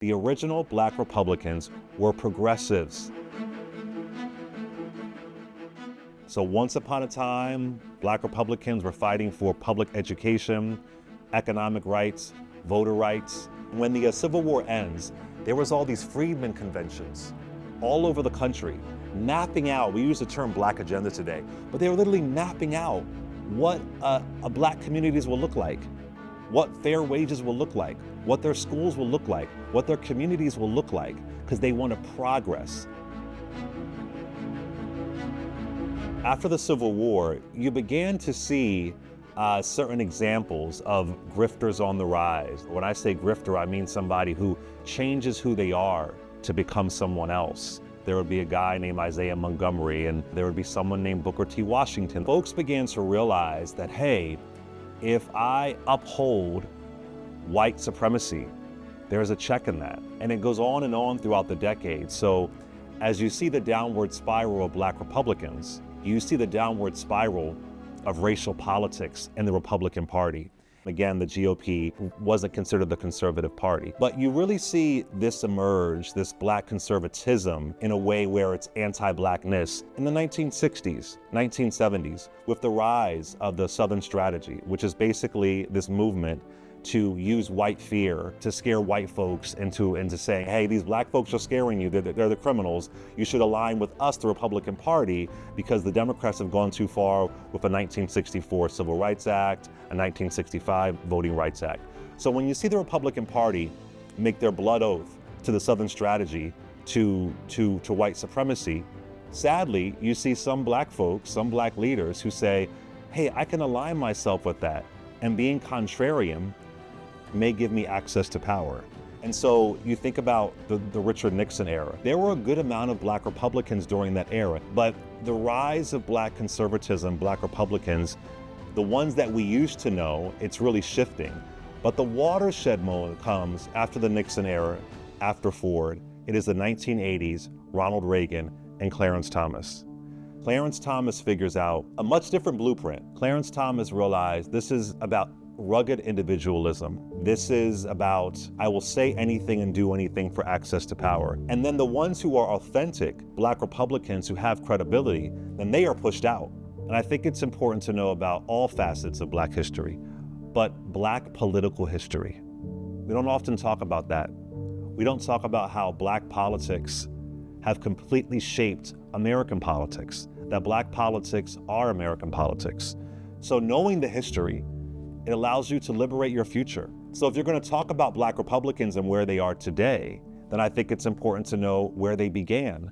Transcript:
The original Black Republicans were progressives. So once upon a time, Black Republicans were fighting for public education, economic rights, voter rights. When the Civil War ends, there was all these freedmen conventions all over the country, mapping out, we use the term Black agenda today, but they were literally mapping out what Black communities will look like, what fair wages will look like, what their schools will look like, what their communities will look like, because they want to progress. After the Civil War, you began to see certain examples of grifters on the rise. When I say grifter, I mean somebody who changes who they are to become someone else. There would be a guy named Isaiah Montgomery, and there would be someone named Booker T. Washington. Folks began to realize that, hey, if I uphold white supremacy, there's a check in that. And it goes on and on throughout the decades. So as you see the downward spiral of Black Republicans, you see the downward spiral of racial politics in the Republican Party. Again, the GOP wasn't considered the conservative party. But you really see this emerge, this Black conservatism, in a way where it's anti-Blackness in the 1960s, 1970s, with the rise of the Southern Strategy, which is basically this movement to use white fear to scare white folks into saying, hey, these Black folks are scaring you, they're the criminals. You should align with us, the Republican Party, because the Democrats have gone too far with a 1964 Civil Rights Act, a 1965 Voting Rights Act. So when you see the Republican Party make their blood oath to the Southern Strategy to white supremacy, sadly, you see some Black folks, some Black leaders who say, hey, I can align myself with that, and being contrarian may give me access to power. And so you think about the Richard Nixon era. There were a good amount of Black Republicans during that era, but the rise of Black conservatism, Black Republicans, the ones that we used to know, it's really shifting. But the watershed moment comes after the Nixon era, after Ford. It is the 1980s, Ronald Reagan and Clarence Thomas. Clarence Thomas figures out a much different blueprint. Clarence Thomas realized this is about rugged individualism. This is about, I will say anything and do anything for access to power. And then the ones who are authentic Black Republicans who have credibility, then they are pushed out. And I think it's important to know about all facets of Black history, but Black political history. We don't often talk about that. We don't talk about how Black politics have completely shaped American politics, that Black politics are American politics. So knowing the history, it allows you to liberate your future. So if you're going to talk about Black Republicans and where they are today, then I think it's important to know where they began